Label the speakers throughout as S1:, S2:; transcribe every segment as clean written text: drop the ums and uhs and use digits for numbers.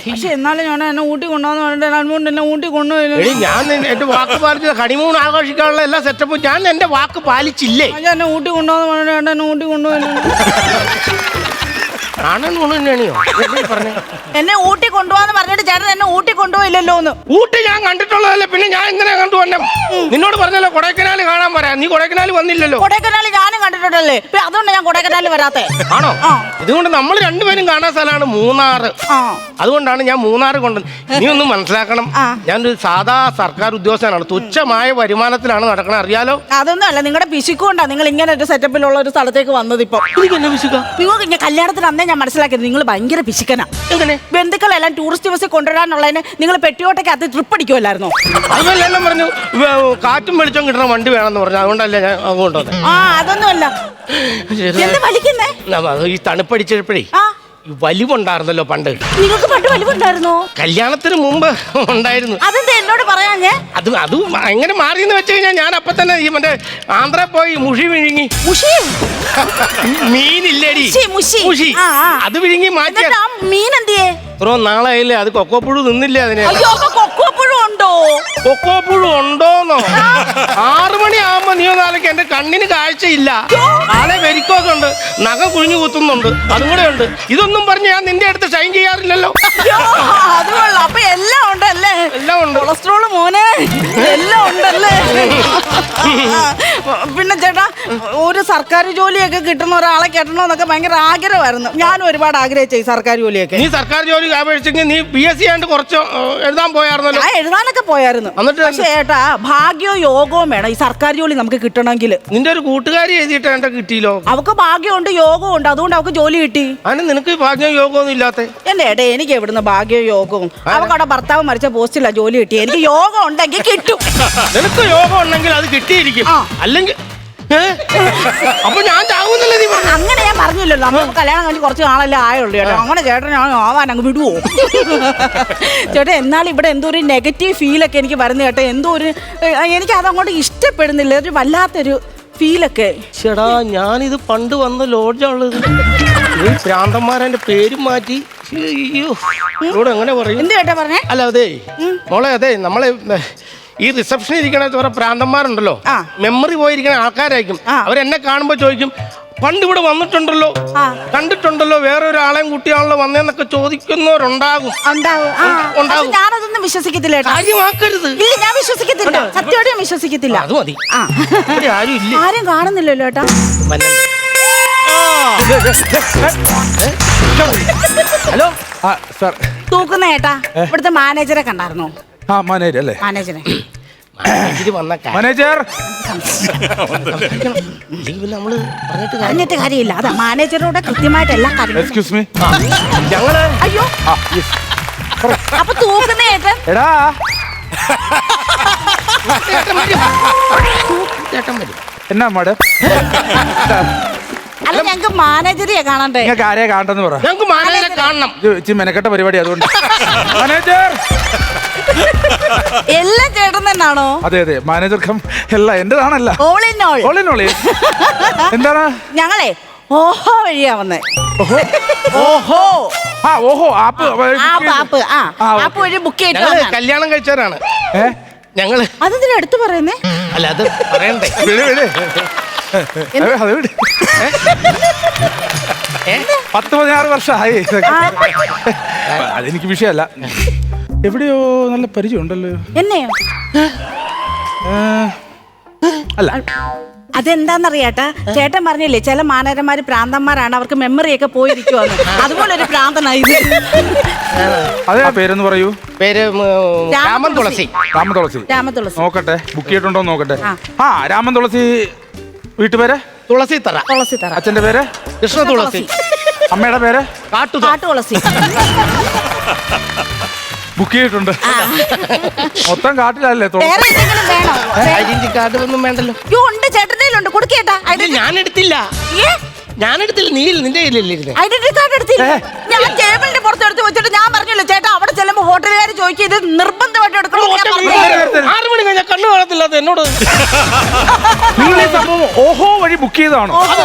S1: പക്ഷെ എന്നാലും ഞാൻ എന്നെ ഊട്ടി കൊണ്ടുപോകുന്ന പറഞ്ഞിട്ട് അതുകൊണ്ട് എന്നെ ഊട്ടി കൊണ്ടുപോയില്ല.
S2: ഞാൻ എന്റെ വാക്ക് പാലിച്ചത് ഹണിമൂൺ ആഘോഷിക്കാനുള്ള എല്ലാ സെറ്റപ്പും ഞാൻ എന്റെ വാക്ക് പാലിച്ചില്ലേ?
S1: എന്നെ ഊട്ടി കൊണ്ടുപോകുന്ന പറഞ്ഞിട്ട് എന്നെ ഊട്ടി കൊണ്ടുപോയില്ല. എന്നെ ഊട്ടി കൊണ്ടുപോകാന്ന് പറഞ്ഞിട്ട് ചേട്ടൻ എന്നെ ഊട്ടി കൊണ്ടുപോയില്ലല്ലോ.
S2: ഊട്ടി ഞാൻ കണ്ടിട്ടുള്ളതല്ലേ, പിന്നെ ഞാൻ എങ്ങനെ കണ്ടുവന്നെ? നിന്നോട് പറഞ്ഞല്ലോ കൊടൈക്കനാൽ കാണാൻ പറയാം, നീ കൊടൈക്കനാൽ വന്നില്ലല്ലോ.
S1: കൊടൈക്കനാൽ ഞാനും കണ്ടിട്ടുണ്ടല്ലേ, അതുകൊണ്ട് ഞാൻ കൊടൈക്കനാൽ വരാത്തെ.
S2: ആണോ? ഇതുകൊണ്ട് നമ്മൾ രണ്ടുപേരും കാണാൻ സ്ഥലമാണ് മൂന്നാറ്. അതുകൊണ്ടാണ് ഞാൻ മൂന്നാറ് കൊണ്ടത്. നീ ഒന്നും മനസ്സിലാക്കണം, ഞാനൊരു സാധാ സർക്കാർ ഉദ്യോഗസ്ഥനാണ്. തുച്ഛമായ വരുമാനത്തിലാണ് നടക്കണം, അറിയാലോ.
S1: അതൊന്നും അല്ല, നിങ്ങളുടെ പിശുക്കൊണ്ടാ നിങ്ങൾ ഇങ്ങനെ ഒരു സെറ്റപ്പിലുള്ള ഒരു സ്ഥലത്തേക്ക് വന്നത്. ഇപ്പൊ കല്യാണത്തിന് അന്നേ ഞാൻ മനസ്സിലാക്കിയത് നിങ്ങൾ ഭയങ്കര പിശുക്കനാ. ബന്ധുക്കളെല്ലാം ടൂറിസ്റ്റ് ബസ്സിൽ കൊണ്ടുവരാനുള്ളതിന് നിങ്ങൾ പെട്ടിയോട്ടൊക്കെ ട്രിപ്പ് അടിക്കുമല്ലായിരുന്നോ?
S2: അതെല്ലാം പറഞ്ഞു കാറ്റും വെളിച്ചം കിട്ടണ വണ്ടി വേണമെന്ന് പറഞ്ഞു, അതുകൊണ്ടല്ലേ ഞാൻ കൊണ്ടുവന്നത്.
S1: അതൊന്നുമല്ല,
S2: ഈ തണുപ്പടിച്ചപ്പോഴേ വലിവുണ്ടായിരുന്നല്ലോ പണ്ട്.
S1: നിങ്ങൾക്ക് പണ്ട് വലിവുണ്ടായിരുന്നോ?
S2: കല്യാണത്തിന് മുമ്പ് ഉണ്ടായിരുന്നു.
S1: അതെന്താ എന്നോട് പറയാഞ്ഞേ?
S2: അത് എങ്ങനെ മാറിയെന്ന് വെച്ച് കഴിഞ്ഞാൽ ഞാൻ അപ്പൊ തന്നെ ഈ മറ്റേ ആന്ധ്ര പോയി മുഷി വിഴുങ്ങി. മീനില്ലേടി, മുഷി, അത് വിഴുങ്ങി മാറ്റി.
S1: മീൻ എന്തിയേ?
S2: ഇത്രോ നാളായില്ലേ, അത് കൊക്കോപ്പുഴു നിന്നില്ലേ അതിനെ.
S1: കൊക്കോപ്പുഴു ഉണ്ടോ?
S2: കൊക്കോപ്പുഴു ഉണ്ടോന്നോ? 6 മണിയാകുമ്പോ നീ നാളേക്ക് എന്റെ കണ്ണിന് കാഴ്ചയില്ല, നാളെ വെരിക്കോസ് ഉണ്ട്, നഖം കുഴിഞ്ഞു കുത്തുന്നുണ്ട്, അതും കൂടെ ഉണ്ട്. ഇതൊന്നും പറഞ്ഞ് ഞാൻ നിന്റെ അടുത്ത് ഷൈൻ ചെയ്യാറില്ലല്ലോ.
S1: അപ്പൊ എല്ലാം ഉണ്ടല്ലേ?
S2: എല്ലാം ഉണ്ട്.
S1: കൊളസ്ട്രോള് മോനെ എല്ലാം ഉണ്ടല്ലേ? പിന്നെ ചേട്ടാ, ഒരു സർക്കാർ ജോലിയൊക്കെ കിട്ടുന്ന ഒരാളെ കെട്ടണമെന്നൊക്കെ ഭയങ്കര ആഗ്രഹമായിരുന്നു. ഞാനും ഒരുപാട് ആഗ്രഹിച്ചു ഈ സർക്കാർ ജോലിയൊക്കെ.
S2: നീ സർക്കാർ ജോലി അപേക്ഷിച്ചെങ്കിൽ നീ PSC ആയിട്ട് കുറച്ച് എഴുതാൻ പോയായിരുന്നല്ലോ.
S1: ഞാൻ എഴുതാനൊക്കെ പോയായിരുന്നു. പക്ഷേ ഏട്ടാ, ഭാഗ്യവും യോഗവും വേണം ഈ സർക്കാർ ജോലി നമുക്ക് കിട്ടണമെങ്കിൽ.
S2: നിന്റെ ഒരു കൂട്ടുകാരി എഴുതിയിട്ട് എന്റെ കിട്ടിയില്ലോ.
S1: അവക്ക് ഭാഗ്യമുണ്ട്, യോഗവും ഉണ്ട്, അതുകൊണ്ട് അവക്ക് ജോലി കിട്ടി.
S2: അതിന് നിനക്ക് ഭാഗ്യവും യോഗമൊന്നും ഇല്ലാത്ത?
S1: എന്റെ ഏട്ടാ, എനിക്ക് എവിടുന്ന് ഭാഗ്യവും യോഗവും? അവക്ക് അവിടെ ഭർത്താവ് മരിച്ച പോസ്റ്റിലാ ജോലി കിട്ടി. എനിക്ക് യോഗം ഉണ്ടെങ്കിൽ കിട്ടും.
S2: നിനക്ക് യോഗം ഉണ്ടെങ്കിൽ അത് കിട്ടിയിരിക്കും, അല്ലെങ്കിൽ അപ്പൊ ഞാൻ ചാവുന്നല്ലേ നീ പറഞ്ഞു?
S1: അങ്ങനെ ഞാൻ പറഞ്ഞില്ലല്ലോ, നമ്മൾ കല്യാണം കഴിഞ്ഞ് കുറച്ച് നാളല്ലേ ആയുള്ളൂ ചേട്ടാ. അങ്ങനെ ചേട്ടൻ ഞാൻ ആവാൻ അങ്ങ് വിടുവോ? ചേട്ടാ, എന്നാൽ ഇവിടെ എന്തോ ഒരു നെഗറ്റീവ് ഫീലൊക്കെ എനിക്ക് വരുന്ന ചേട്ടാ. എന്തോ ഒരു എനിക്ക് അതങ്ങോട്ട് ഇഷ്ടപ്പെടുന്നില്ല, ഒരു വല്ലാത്തൊരു ഫീലൊക്കെ.
S2: ചേടാ, ഞാനിത് പണ്ട് വന്ന ലോഡ്ജാണുള്ളത്. ഭ്രാന്തന്മാരെന്റെ പേരും മാറ്റി. ഇവിടെ എങ്ങനെ പറയും? എന്ത് ചേട്ടാ പറഞ്ഞേ? അല്ല അതെ മോളെ, അതെ നമ്മളെ ഈ റിസപ്ഷനിൽ ഇരിക്കണ കുറെ പ്രാന്തന്മാരുണ്ടല്ലോ, മെമ്മറി പോയിരിക്കുന്ന ആൾക്കാരായിരിക്കും. അവരെന്നെ കാണുമ്പോ ചോദിക്കും, പണ്ട് ഇവിടെ വന്നിട്ടുണ്ടല്ലോ, കണ്ടിട്ടുണ്ടല്ലോ, വേറെ ഒരാളെയും കുട്ടിയാണല്ലോ വന്നേന്നൊക്കെ ചോദിക്കുന്നവരുണ്ടാകും.
S1: ഞാനതൊന്നും വിശ്വസിക്കത്തില്ല.
S2: കാര്യമാക്കരുത്.
S1: ഞാൻ വിശ്വസിക്കത്തില്ല, സത്യമായിട്ട് വിശ്വസിക്കത്തില്ല.
S2: അത് മതി. ആരും ഇല്ല,
S1: ആരും കാണുന്നില്ലല്ലോ ഏട്ടാ.
S2: ഹലോ
S3: സാർ,
S1: തൂക്കുന്ന ഏട്ടാ, ഇവിടുത്തെ മാനേജറെ കണ്ടായിരുന്നോ?
S3: മാനേജർ അല്ലേ?
S1: മാനേജറെ
S3: മാനേജർ
S1: പറഞ്ഞിട്ട് കാര്യമില്ല. അതാ മാനേജറോട് കൃത്യമായിട്ട് എല്ലാ കാര്യങ്ങളും.
S3: എക്സ്ക്യൂസ് മീ,
S2: ഞങ്ങള്.
S1: അയ്യോ, അപ്പൊ തൂക്കുന്ന ഏട്ടൻ.
S3: എടാ, എന്നാ മാഡം?
S1: അല്ല, ഞങ്ങക്ക് മാനേജറിയെ കാണണ്ടേ?
S3: നിങ്ങൾക്ക് ആരെയാ കാണണ്ടെന്ന് പറ.
S2: ഞങ്ങൾക്ക് മാനേജറെ കാണണം.
S3: ഇച്ചിരി മെനക്കെട്ട പരിപാടി, അതുകൊണ്ട്. മാനേജർ
S1: എല്ലാം ചേട്ടൻ തന്നെയാണോ?
S3: അതെ അതെ, മാനേജർ കം എല്ലാം എന്റേതാണല്ല.
S1: All in all.
S3: All in all എന്താണ്?
S1: ഞങ്ങളെ ഓഹോ വഴിയാ വന്നേ.
S3: ഓഹോ, ഓഹോ ആപ്പ്
S1: ആപ്പ് വഴി ബുക്ക് ചെയ്തിട്ട്
S2: കല്യാണം കഴിച്ചവരാണ് ഞങ്ങള്.
S1: അതെന്തിനാ എടുത്തു പറയുന്നേ?
S2: അല്ല, അത് പറയണ്ടേ.
S3: 10-16 വർഷമായി. അതെനിക്ക് വിഷയമല്ല. എവിടെയോ നല്ല പരിചയം ഉണ്ടല്ലോ.
S1: എന്നെയോ?
S3: അല്ല,
S1: അതെന്താന്നറിയാട്ടാ, ചേട്ടൻ പറഞ്ഞില്ലേ ചില മാനേജർമാര് പ്രാന്തന്മാരാണ്, അവർക്ക് മെമ്മറിയൊക്കെ പോയിരിക്കുവാന്ന്. അതുപോലെ ഒരു പ്രാന്തനായി.
S3: അതെ, പേരെന്ന് പറയൂ.
S2: പേര് രാമൻ തുളസി.
S3: രാമൻ തുളസി.
S1: രാമൻ തുളസി.
S3: നോക്കട്ടെ, ബുക്ക് ചെയ്തിട്ടുണ്ടോ നോക്കട്ടെ. രാമൻ തുളസി. വീട്ടുപേര്?
S2: തുളസിത്തറ.
S1: തുളസിത്തറ.
S3: അച്ഛന്റെ പേര്?
S2: കൃഷ്ണ തുളസി.
S3: അമ്മയുടെ പേര്?
S1: കാട്ടു തുളസി.
S3: ബുക്ക് ചെയ്തിട്ടുണ്ട്. മൊത്തം കാട്ടിലല്ലേ?
S2: ഐഡന്റിറ്റി കാർഡ് ഒന്നും വേണ്ടല്ലോ.
S1: ഉണ്ട്, ചേട്ടൻ്റെ ഉണ്ട്, കൊടുക്കേട്ടാ.
S2: ഞാൻ എടുത്തില്ല. നീ നിന്റെ കയ്യിലല്ലേ
S1: ഐഡന്റിറ്റി കാർഡ് എടുത്തില്ല? ഞാൻ ടേബിളിന്റെ പുറത്ത് എടുത്ത് വെച്ചിട്ട് ഞാൻ പറഞ്ഞല്ലോ ചേട്ടാ, അവിടെ ചെല്ലുമ്പോ ഹോട്ടലുകാർ ചോദിക്കും ഇത് നിർബന്ധമായിട്ട് ഉറപ്പായിട്ട് എടുക്കണം.
S2: 6 മണി കഴിഞ്ഞാൽ കണ്ണു കാണത്തില്ലാത്ത എന്നോട്
S3: നിങ്ങൾ ഈ സംഭവം ഓഹോ വഴി ബുക്ക് ചെയ്താണോ?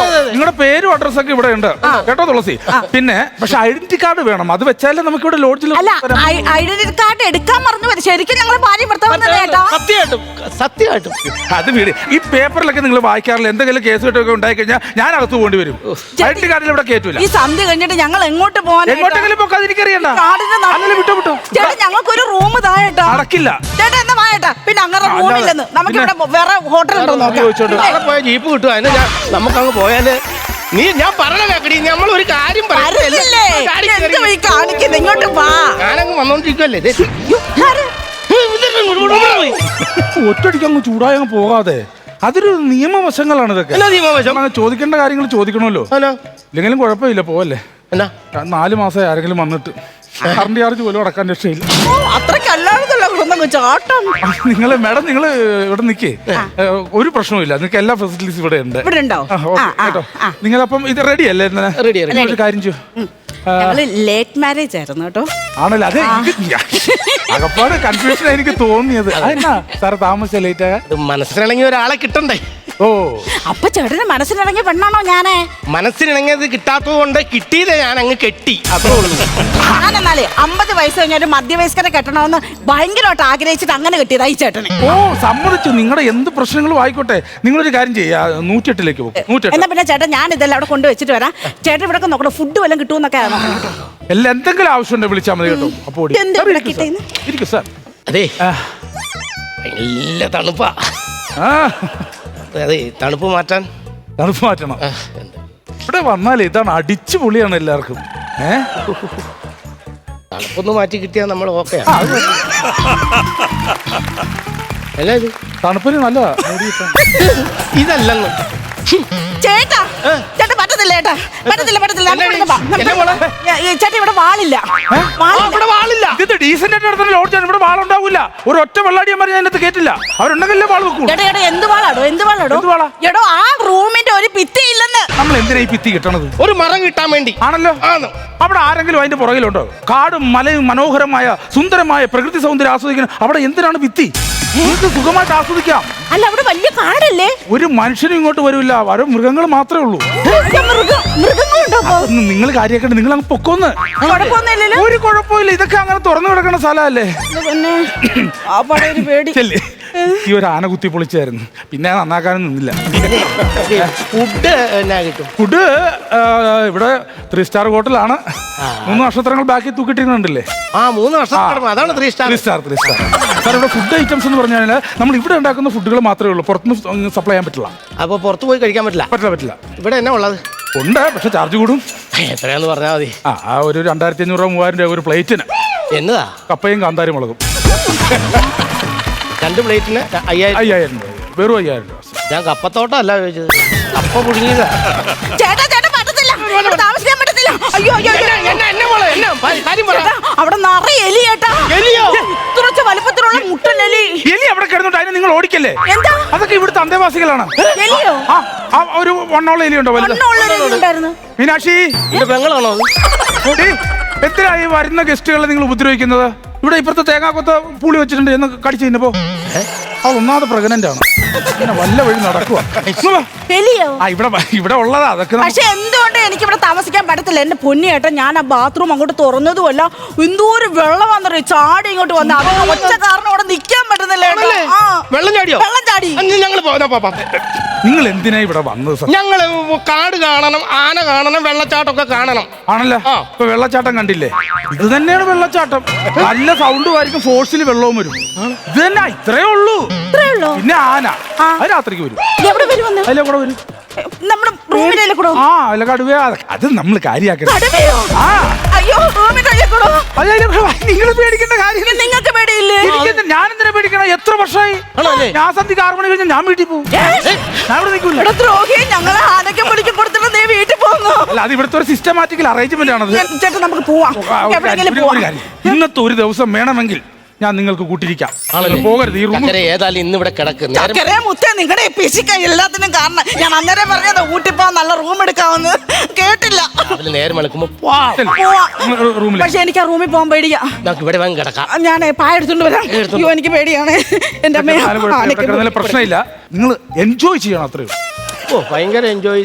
S3: നിങ്ങളുടെ പേരും അഡ്രസ്സൊക്കെ ഇവിടെ ഉണ്ട് കേട്ടോ തുളസി. പിന്നെ പക്ഷെ ഐഡന്റിറ്റി കാർഡ് വേണം, അത് വെച്ചാലേ നമുക്ക് ഇവിടെ ലോഡ്ജിൽ.
S1: അല്ല, ഐഡന്റിറ്റി കാർഡ് എടുക്കാൻ മറന്നു വരും. ശരിക്കും ഞങ്ങൾ ഭാര്യ ഭർത്താവ് കേട്ടോ.
S2: സത്യമായിട്ടും
S3: അത് വീട് ഈ പേപ്പറിലൊക്കെ നിങ്ങൾ വായിക്കാറില്ല. എന്തെങ്കിലും കേസ് കെട്ടൊക്കെ ഉണ്ടായി കഴിഞ്ഞാൽ ഞാൻ അകത്ത് പോകേണ്ടി വരും. ഐഡന്റിറ്റി കാർഡിൽ ഇവിടെ കേറ്റൂല.
S1: ഈ സന്ധ്യ കഴിഞ്ഞിട്ട് ഞങ്ങൾ എങ്ങോട്ട് പോകാൻ?
S3: എങ്ങോട്ടെങ്കിലും പോകാൻ എനിക്കറിയണ്ട. വിട്ടോ
S1: ചേട്ടാ ഞങ്ങൾക്കൊരു റൂം താഴെട്ടാ.
S3: നടക്കില്ല
S1: ചേട്ടാ എന്താ വായട്ടാ? പിന്നെ അങ്ങനെ റൂമില്ലെന്ന് നമുക്ക് ഇവിടെ വേറെ ഹോട്ടൽ ഉണ്ടോ നോക്കാം.
S2: നാളെ പോയ ജീപ്പ് കിട്ടും. അതിന് നമുക്കങ്ങ് പോയാല് ഞാൻ പറഞ്ഞ കേക്കടി, നമ്മൾ ഒരു കാര്യം
S1: കാണിക്കുന്നത്. ഇങ്ങോട്ട് വാ.
S2: ഞാനങ്ങ് വന്നോണ്ടിരിക്കുവല്ലേ.
S3: ഒറ്റടിക്കങ്ങ് ചൂടായി അങ്ങ് പോകാതെ. അതൊരു നിയമവശങ്ങളാണ് ഇതൊക്കെ. ചോദിക്കേണ്ട കാര്യങ്ങൾ ചോദിക്കണമല്ലോ. ഇല്ലെങ്കിലും കുഴപ്പമില്ല, പോവല്ലേ. 4 മാസം ആരെങ്കിലും വന്നിട്ട് കറണ്ട് ചാർജ് പോലും അടക്കാൻ രക്ഷയില്ല. നിങ്ങൾ മാഡം നിങ്ങൾ ഇവിടെ നിൽക്കേ, ഒരു പ്രശ്നവുമില്ല. നിങ്ങൾക്ക് എല്ലാ ഫെസിലിറ്റീസും ഇവിടെ ഉണ്ട് കേട്ടോ. നിങ്ങളപ്പം ഇത് റെഡി അല്ലേ? ഒരു കാര്യം ചെയ്യും,
S1: ലേറ്റ് മാരേജ് ആയിരുന്നു കേട്ടോ.
S3: ആണല്ലോ. അതെ, അകപ്പാട് കൺഫ്യൂഷൻ എനിക്ക് തോന്നിയത്. അതെന്നാ സാറ് താമസിച്ച ലേറ്റ് ആയ?
S2: മനസ്സിലിണങ്ങിയ ഒരാളെ കിട്ടണ്ടേ?
S3: ഓ,
S1: അപ്പൊ ചേട്ടന് മനസ്സിലിണങ്ങിയ പെണ്ണാണോ ഞാനേ?
S2: മനസ്സിലിണങ്ങിയത് കിട്ടാത്തത് കൊണ്ട് കിട്ടിയത് ഞാൻ അങ്ങ് കെട്ടി, അത്രേ ഉള്ളൂ.
S1: ഞാനെന്നാലേ 50 വയസ്സ് കഴിഞ്ഞ ഒരു മധ്യവയസ്കരെ കെട്ടണമെന്ന് ഭയങ്കരമായിട്ട് ആഗ്രഹിച്ചിട്ട് അങ്ങനെ കെട്ടിയതായി ചേട്ടനെ.
S3: ഓ, സമ്മതിച്ചു. നിങ്ങളുടെ എന്ത് പ്രശ്നങ്ങളും ആയിക്കോട്ടെ, നിങ്ങളൊരു കാര്യം ചെയ്യാ, 108ലേക്ക് പോകും. 108.
S1: എന്നാ പിന്നെ ചേട്ടൻ ഞാൻ ഇതെല്ലാം അവിടെ കൊണ്ടുവച്ചിട്ട് വരാം. ചേട്ടൻ ഇവിടെ നോക്കണം, ഫുഡ് വല്ലതും കിട്ടുമെന്നൊക്കെ.
S3: എല്ലാം എന്തെങ്കിലും ആവശ്യമുണ്ടെങ്കിൽ വിളിച്ചാൽ മതി കേട്ടോ. അപ്പോൾ ഇരിക്കും സാർ.
S2: അതെ, നല്ല തണുപ്പാ. അതെ, തണുപ്പ് മാറ്റാൻ.
S3: തണുപ്പ് മാറ്റണം. ഇവിടെ വന്നാൽ ഇതാണ് അടിച്ചു പൊളിയാണ് എല്ലാവർക്കും.
S2: തണുപ്പൊന്ന് മാറ്റി കിട്ടിയാൽ നമ്മൾ ഓക്കെ. അല്ല, ഇത്
S3: തണുപ്പിന് നല്ലതാ.
S2: ഇതല്ലെന്ന്
S1: ചേട്ടാ, ചേട്ടാ പറ്റത്തില്ല ചേട്ടാ, പറ്റത്തില്ല. ചേട്ടാ ഇവിടെ വാളില്ല.
S3: ഇത് ഡീസന്റ് ആയിട്ട് നടത്തുന്ന ലോഡ്ജാണ്. ഇവിടെ വാളുണ്ടാവില്ല. ഒരു ഒറ്റ വെള്ളാടിയന്മാർ ഞാൻ അതിനകത്ത് കേട്ടില്ല. അവരുണ്ടെങ്കിലേ വാൾ വെക്കൂ.
S1: ചേട്ടാ എന്ത് വാളാടോ? എടോ ആ റൂമിന്റെ ഒരു ഭിത്തി ഇല്ലെന്ന്.
S3: നമ്മൾ എന്തിനാ ഈ ഭിത്തി കിട്ടണത്?
S2: ഒരു മരം കിട്ടാൻ വേണ്ടി
S3: ആണല്ലോ. അവിടെ ആരെങ്കിലും അതിന്റെ പുറകിലുണ്ടോ? കാടും മലയും മനോഹരമായ സുന്ദരമായ പ്രകൃതി സൗന്ദര്യം ആസ്വദിക്കണം. അവിടെ എന്തിനാണ് ഭിത്തി? നിങ്ങൾക്ക് സുഖമായിട്ട് ആസ്വദിക്കാം.
S1: അല്ല, അവിടെ വലിയ കാടല്ലേ?
S3: ഒരു മനുഷ്യനും ഇങ്ങോട്ട് വരില്ല. വരെ മൃഗങ്ങൾ മാത്രമേ ഉള്ളൂ. നിങ്ങൾ കാര്യമാക്കണ്ട, നിങ്ങൾ അങ്ങ് പൊക്കോന്ന്. ഒരു കുഴപ്പമില്ല. ഇതൊക്കെ അങ്ങനെ തുറന്നു കിടക്കുന്ന സ്ഥലമല്ലേ. ഈ ഒരു ആന കുത്തി പൊളിച്ചായിരുന്നു. പിന്നെ നന്നാക്കാനും നിന്നില്ല. ഫുഡ് ഇവിടെ 3 സ്റ്റാർ ഹോട്ടലാണ്. 3 നക്ഷത്രങ്ങൾ ബാക്കി തൂക്കിട്ടിരുന്നുണ്ടല്ലേ?
S2: 3 നക്ഷത്രം, അതാണ് 3 സ്റ്റാർ.
S3: സാർ ഇവിടെ ഫുഡ് ഐറ്റംസ് എന്ന് പറഞ്ഞാൽ നമ്മൾ ഇവിടെ ഉണ്ടാക്കുന്ന ഫുഡുകൾ മാത്രമേ ഉള്ളൂ. പുറത്തുനിന്ന് സപ്ലൈ ചെയ്യാൻ പറ്റില്ല.
S2: അപ്പൊ പുറത്ത് പോയി കഴിക്കാൻ പറ്റില്ല. ഇവിടെ എന്നാ ഉള്ളത്?
S3: ഉണ്ട്, പക്ഷെ ചാർജ് കൂടും.
S2: എത്രയാന്ന് പറഞ്ഞാൽ മതി.
S3: ഒരു 2500 രൂപ 3000 രൂപ ഒരു പ്ലേറ്റിന്.
S2: എന്നതാ? കപ്പയും
S3: കാന്താരി മുളകും.
S2: 2 പ്ലേറ്റിന്
S3: 5000 രൂപ. വെറും 5000 രൂപ.
S2: ഞാൻ കപ്പത്തോട്ടല്ല ചോദിച്ചത്, കപ്പ പുഴുങ്ങിയതാ.
S1: താമസിക്കാൻ പറ്റത്തില്ല. അയ്യോ അവിടെ നിറയെ എലി ചേട്ടാ. കുറച്ച് വലുപ്പത്തിലുള്ള മുട്ടൻ എലി.
S3: എലി അവിടെ കിടന്നിട്ട് അതിനെ നിങ്ങൾ ഓടിക്കല്ലേ?
S1: എന്താ?
S3: അതൊക്കെ ഇവിടുത്തെ അന്തേവാസികളാണ്.
S1: എലിയോ?
S3: ഒരു 1 എലി ഉണ്ടോ? മീനാക്ഷി,
S2: പെങ്ങളാണോ?
S3: എത്രയായി വരുന്ന ഗസ്റ്റുകളെ നിങ്ങൾ ഉപദ്രവിക്കുന്നത്? ഇവിടെ ഇപ്പുറത്തെ തേങ്ങാക്കൊത്ത പൂളി വെച്ചിട്ടുണ്ട് എന്ന് കടിച്ചു കഴിഞ്ഞപ്പോ അത് ഒന്നാമത് പ്രഗ്നന്റ് ആണ്. വല്ല വഴി നടക്കുക. ഇവിടെ ഉള്ളതാ അതൊക്കെ.
S1: പക്ഷെ എന്തുകൊണ്ട് എനിക്ക് ഇവിടെ താമസിക്കാൻ പറ്റത്തില്ല? എന്റെ പൊന്നിയേട്ടൻ, ഞാൻ ആ ബാത്റൂം അങ്ങോട്ട് തുറന്നതുമല്ല, എന്തോരം വെള്ളം വന്നറിയോ ചാടി ഇങ്ങോട്ട് വന്ന. അതൊക്കെ ഒറ്റ കാരണം അവിടെ നിൽക്കാൻ പറ്റുന്നില്ല.
S2: വെള്ളം ചാടിയോ?
S1: വെള്ളം ചാടി.
S3: നിങ്ങൾ എന്തിനാ ഇവിടെ വന്നത്?
S2: ഞങ്ങള് കാട് കാണണം, ആന കാണണം, വെള്ളച്ചാട്ടമൊക്കെ കാണണം.
S3: ആണല്ലോ. ഇപ്പൊ വെള്ളച്ചാട്ടം കണ്ടില്ലേ? ഇത് തന്നെയാണ് വെള്ളച്ചാട്ടം. നല്ല സൗണ്ടും ആയിരിക്കും, ഫോഴ്സിൽ വെള്ളവും വരും. ഇത് തന്നെ, ഇത്രേ ഉള്ളൂ. പിന്നെ ആന അത് രാത്രിക്ക് വരും. അതിലെ കൂടെ വരും.
S1: നമ്മുടെ റൂമിലെ കൂടെ.
S3: അല്ല കടുവ. അത് നമ്മൾ കാര്യമാക്കണം. നിങ്ങൾ പേടിക്കേണ്ട കാര്യം.
S1: നിങ്ങൾക്ക് പേടിയില്ലേ?
S3: ഞാൻ എന്തിനാ പേടിക്കണം? എത്ര വർഷമായി ഞാൻ സന്ധ്യക്ക് 6 മണി കഴിഞ്ഞാൽ ഞാൻ വീട്ടിൽ പോകും. ഞാൻ ഇവിടെ നിൽക്കില്ല.
S1: ഞങ്ങളെ ആനയ്ക്ക് പിടിച്ചു കൊടുത്തിട്ട് നീ വീട്ടിൽ പോകുന്നു.
S3: അല്ല, അത് ഇവിടുത്തെ ഒരു സിസ്റ്റമാറ്റിക്കൽ അറേഞ്ച്മെന്റ് ആണത്.
S1: ചേട്ടാ നമുക്ക് പോവാം.
S3: ഇന്നത്തെ ഒരു ദിവസം വേണമെങ്കിൽ ഞാൻ നിങ്ങൾക്ക് കൂട്ടിരിക്കാം. പോകരുത് ഈ റൂം.
S2: ഏതായാലും ഇന്ന് ഇവിടെ കിടക്കുന്നു.
S1: മുത്തേ നിങ്ങളുടെ പിശിക്ക എല്ലാത്തിനും കാരണം. ഞാൻ അന്നേരം പറഞ്ഞത് ഊട്ടിപ്പോ നല്ല റൂം എടുക്കാമെന്ന് കേട്ടില്ല.
S2: നേരം വെളുക്കുമ്പോ
S3: റൂമിൽ.
S1: പക്ഷെ എനിക്ക് ആ റൂമിൽ പോകാൻ പേടിയാ.
S2: ഇവിടെ വന്ന് കിടക്കാം.
S1: ഞാൻ പായ എടുത്തോണ്ട് വരാം. അയ്യോ എനിക്ക് പേടിയാണ്. എന്റെ അമ്മ
S3: പ്രശ്നമില്ല, നിങ്ങൾ എൻജോയ് ചെയ്യണം, അത്രയും.
S2: ഓ ഭയങ്കര എൻജോയ്.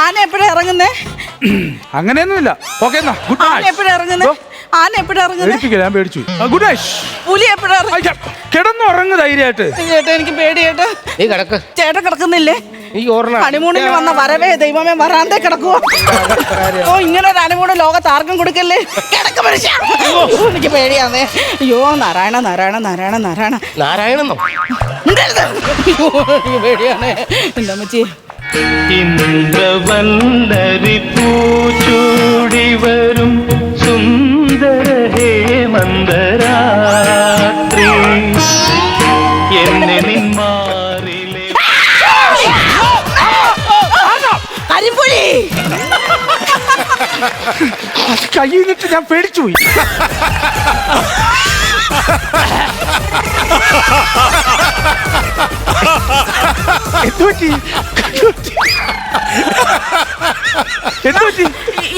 S1: ആന എപ്പോഴാ ഇറങ്ങുന്നേ?
S3: അങ്ങനെയൊന്നുമില്ല. ഓക്കെ എന്നാ ഗുഡ്
S1: ആന എപ്പോഴാ ഇറങ്ങുന്നേ? ആന എപ്പോഴാ ഇറങ്ങുന്നേ?
S3: ഞാൻ പേടിച്ചു. Good night.
S1: പുലി എപ്പോഴാ?
S3: കിടന്നുറങ്ങ് ധൈര്യമായിട്ട്.
S1: ചേട്ടാ എനിക്ക് പേടിയേട്ടാ.
S2: നീ കിടക്ക്.
S1: ചേട്ടൻ കിടക്കുന്നില്ലേ? ഹണിമൂണിന് വന്ന വരവേ ദൈവമേ വരാന്തേ കിടക്കുവോ? ഓ ഇങ്ങനെ ഒരു ഹണിമൂണ് ലോകത്ത് ആർക്കും കൊടുക്കല്ലേ. കിടക്ക് മനുഷ്യ. എനിക്ക് പേടിയാന്നേ. അയ്യോ നാരായണ നാരായണ നാരായണ നാരായണ
S2: നാരായണെന്നോ?
S1: എനിക്ക് പേടിയാണേ. എന്താ മച്ചി?
S4: ഇന്ദ്രവല്ലരി പൂച്ചൂടി വരും സുന്ദര ഹേമന്തരാത്രി എന്നെ നിന്മാറിലെ
S1: കരിമ്പുലി
S3: കയ്യിൽ നിന്നിട്ട് ഞാൻ പേടിച്ചുപോയി.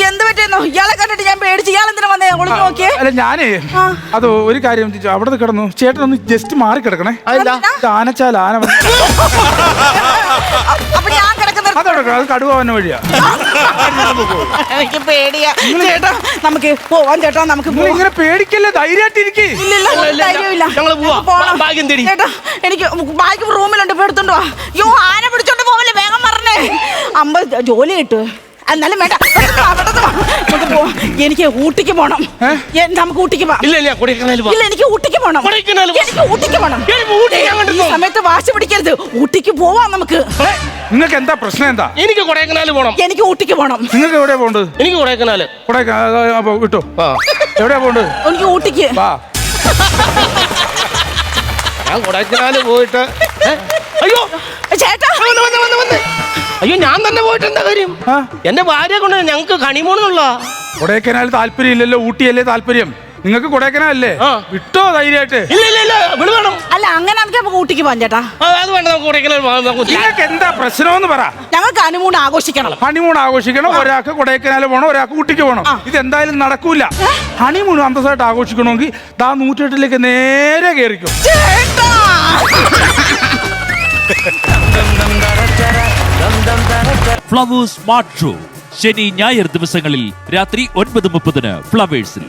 S1: എന്ത് പറ്റിയെന്നോ? ഇയാളെ കണ്ടിട്ട് ഞാൻ പേടിച്ചു. ഇയാൾ എന്തിനാ വന്നേ? ഒളിഞ്ഞു നോക്കിയേ.
S3: അല്ല ഞാനേ അത് ഒരു കാര്യം അവിടെ കിടന്നു. ചേട്ടൻ ഒന്ന് ജസ്റ്റ് മാറി കിടക്കണേ. ആനച്ചാൽ ആന
S1: അപ്പൊ ഞാൻ കിടക്കുന്നത്
S3: അത് കടുവ വന്ന വഴിയാ.
S1: എനിക്ക് പേടിയാ ചേട്ടാ. നമുക്ക് പോവാൻ ചേട്ടാ. നമുക്ക്
S3: ഇങ്ങനെ പേടിക്കല്ലേ, ധൈര്യമായിട്ടിരിക്കേ.
S1: ചേട്ടാ എനിക്ക് ബാഗ് റൂമിലുണ്ട്, എടുത്തോണ്ട് വാ. അയ്യോ ആന പിടിച്ചോണ്ട് പോവല്ലേ, വേഗം പറഞ്ഞേ. 50 ജോലി കിട്ടു. എന്നാലും വേണ്ട, എനിക്ക് ഊട്ടിക്ക് പോണം. നമുക്ക് ഊട്ടിക്ക് പോവാം. ഇല്ല എനിക്ക് ഊട്ടിക്ക് പോണം. എനിക്ക് ഊട്ടിക്ക് പോണം. ഈ സമയത്ത് വാശി പിടിക്കരുത്. ഊട്ടിക്ക് പോവാം നമുക്ക്.
S3: നിങ്ങൾക്ക് എന്താ പ്രശ്നം? എന്താ?
S2: എനിക്ക് കൊടൈക്കനാൽ പോണം.
S1: എനിക്ക് ഊട്ടിക്ക് പോണം.
S3: നിങ്ങൾക്ക് എവിടെയാ പോണ്ടത്?
S2: എനിക്ക് കൊടൈക്കനാൽ.
S3: വിട്ടോ. എവിടെയാ പോണ്ടത്?
S1: എനിക്ക് ഊട്ടിക്ക്.
S2: ഞാൻ കൊടൈക്കനാൽ പോയിട്ട്
S1: അയ്യോ ചേട്ടാ
S2: അയ്യോ ഞാൻ തന്നെ പോയിട്ട് എന്താ കാര്യം? എന്റെ ഭാര്യ കൊണ്ട് ഞങ്ങക്ക് ഹണിമൂണുള്ള.
S3: കൊടൈക്കനാൽ താല്പര്യം ഇല്ലല്ലോ, ഊട്ടിയല്ലേ താല്പര്യം. നിങ്ങൾക്ക് കൊടൈക്കനാലല്ലേ? വിട്ടോ ധൈര്യമായിട്ട്.
S1: അല്ല അങ്ങനെ നമുക്ക് ഊട്ടിക്ക് പോകാൻ ചേട്ടാ.
S2: നിങ്ങൾക്ക്
S3: എന്താ പ്രശ്നമെന്ന് പറ.
S1: ഞങ്ങൾക്ക് ഹണിമൂൺ ആഘോഷിക്കണം.
S3: ഹണിമൂൺ ആഘോഷിക്കണം. ഒരാൾക്ക് കൊടൈക്കനാൽ പോകണം, ഒരാൾക്ക് ഊട്ടിക്ക് പോകണം. ഇതെന്തായാലും നടക്കൂല. ഹണിമൂൺ അന്തസ്സായിട്ട് ആഘോഷിക്കണമെങ്കിൽ 108ലേക്ക് നേരെ കയറിക്കും.
S5: ഫ്ലവേഴ്സ് സ്മാർട്ട് ഷോ ശനി ഞായർ ദിവസങ്ങളിൽ രാത്രി 9:30 ഫ്ലവേഴ്സിൽ.